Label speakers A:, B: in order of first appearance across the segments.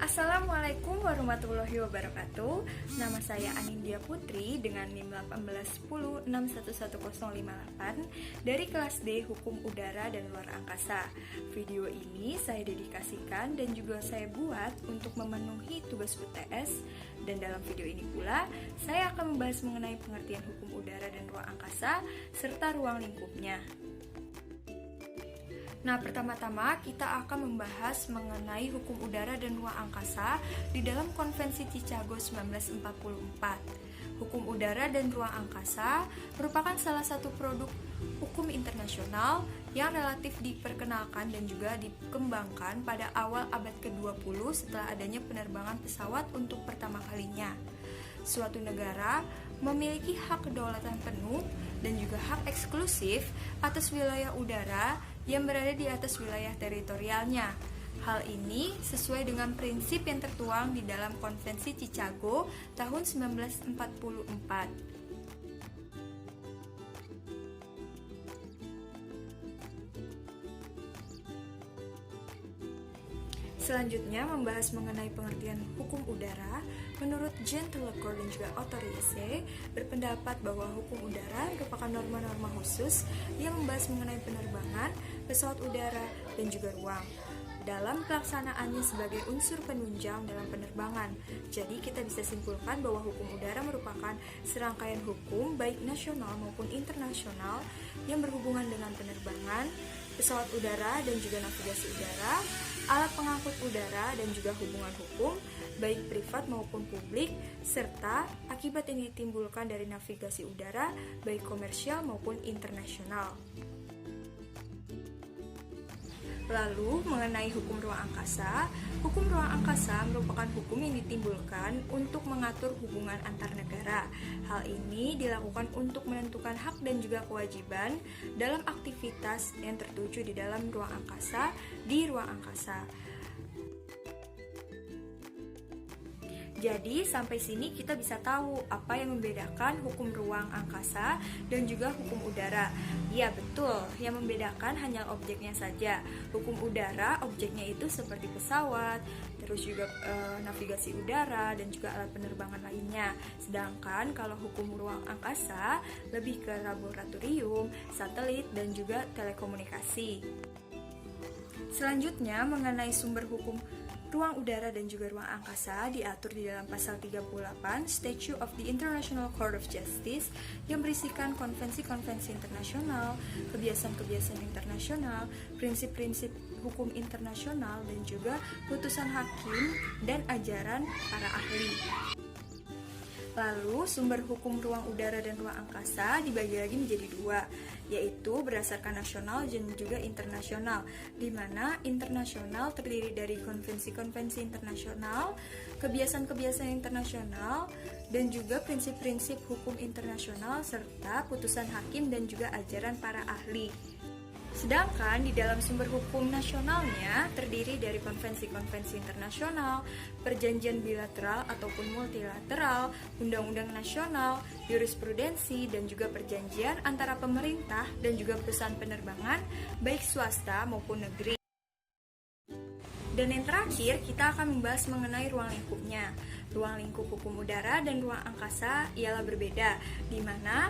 A: Assalamualaikum warahmatullahi wabarakatuh. Nama saya Anindya Putri dengan NIM 181061108 dari kelas D Hukum Udara dan Luar Angkasa. Video ini saya dedikasikan dan juga saya buat untuk memenuhi tugas UTS. Dan dalam video ini pula saya akan membahas mengenai pengertian hukum udara dan ruang angkasa serta ruang lingkupnya. Nah, pertama-tama kita akan membahas mengenai hukum udara dan ruang angkasa di dalam Konvensi Chicago 1944. Hukum udara dan ruang angkasa merupakan salah satu produk hukum internasional yang relatif diperkenalkan dan juga dikembangkan pada awal abad ke-20 setelah adanya penerbangan pesawat untuk pertama kalinya. Suatu negara memiliki hak kedaulatan penuh dan juga hak eksklusif atas wilayah udara yang berada di atas wilayah teritorialnya. Hal ini sesuai dengan prinsip yang tertuang di dalam Konvensi Chicago tahun 1944. Selanjutnya membahas mengenai pengertian hukum udara. Menurut Jean Telecourt dan juga Autorize berpendapat bahwa hukum udara merupakan norma-norma khusus yang membahas mengenai penerbangan, pesawat udara, dan juga ruang dalam pelaksanaannya sebagai unsur penunjang dalam penerbangan. Jadi kita bisa simpulkan bahwa hukum udara merupakan serangkaian hukum baik nasional maupun internasional yang berhubungan dengan penerbangan, pesawat udara dan juga navigasi udara, alat pengangkut udara dan juga hubungan hukum baik privat maupun publik, serta akibat yang ditimbulkan dari navigasi udara baik komersial maupun internasional. Lalu, mengenai hukum ruang angkasa merupakan hukum yang ditimbulkan untuk mengatur hubungan antar negara. Hal ini dilakukan untuk menentukan hak dan juga kewajiban dalam aktivitas yang tertuju di dalam ruang angkasa di ruang angkasa. Jadi sampai sini kita bisa tahu apa yang membedakan hukum ruang angkasa dan juga hukum udara. Ya betul, yang membedakan hanya objeknya saja. Hukum udara objeknya itu seperti pesawat, terus juga navigasi udara dan juga alat penerbangan lainnya. Sedangkan kalau hukum ruang angkasa lebih ke laboratorium, satelit dan juga telekomunikasi. Selanjutnya mengenai sumber hukum ruang udara dan juga ruang angkasa diatur di dalam pasal 38 Statute of the International Court of Justice yang berisikan konvensi-konvensi internasional, kebiasaan-kebiasaan internasional, prinsip-prinsip hukum internasional dan juga putusan hakim dan ajaran para ahli. Lalu, sumber hukum ruang udara dan ruang angkasa dibagi lagi menjadi dua, yaitu berdasarkan nasional dan juga internasional, di mana internasional terdiri dari konvensi-konvensi internasional, kebiasaan-kebiasaan internasional, dan juga prinsip-prinsip hukum internasional, serta putusan hakim dan juga ajaran para ahli. Sedangkan di dalam sumber hukum nasionalnya terdiri dari konvensi-konvensi internasional, perjanjian bilateral ataupun multilateral, undang-undang nasional, jurisprudensi, dan juga perjanjian antara pemerintah dan juga perusahaan penerbangan, baik swasta maupun negeri. Dan yang terakhir, kita akan membahas mengenai ruang lingkupnya. Ruang lingkup hukum udara dan ruang angkasa ialah berbeda, di mana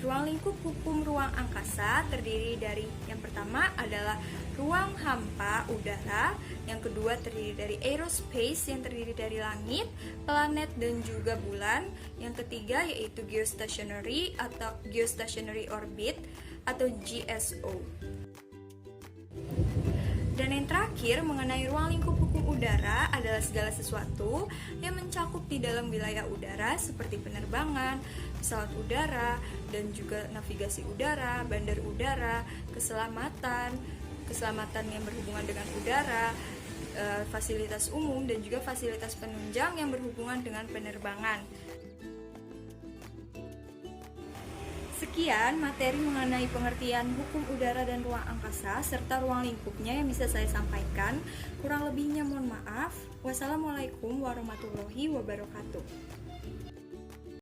A: ruang lingkup hukum ruang angkasa terdiri dari yang pertama adalah ruang hampa udara, yang kedua terdiri dari aerospace yang terdiri dari langit, planet dan juga bulan, yang ketiga yaitu geostationary atau geostationary orbit atau GSO. Dan yang terakhir mengenai ruang lingkup hukum udara adalah segala sesuatu yang mencakup di dalam wilayah udara seperti penerbangan, pesawat udara, dan juga navigasi udara, bandar udara, keselamatan yang berhubungan dengan udara, fasilitas umum, dan juga fasilitas penunjang yang berhubungan dengan penerbangan. Sekian materi mengenai pengertian hukum udara dan ruang angkasa serta ruang lingkupnya yang bisa saya sampaikan. Kurang lebihnya mohon maaf. Wassalamualaikum warahmatullahi wabarakatuh.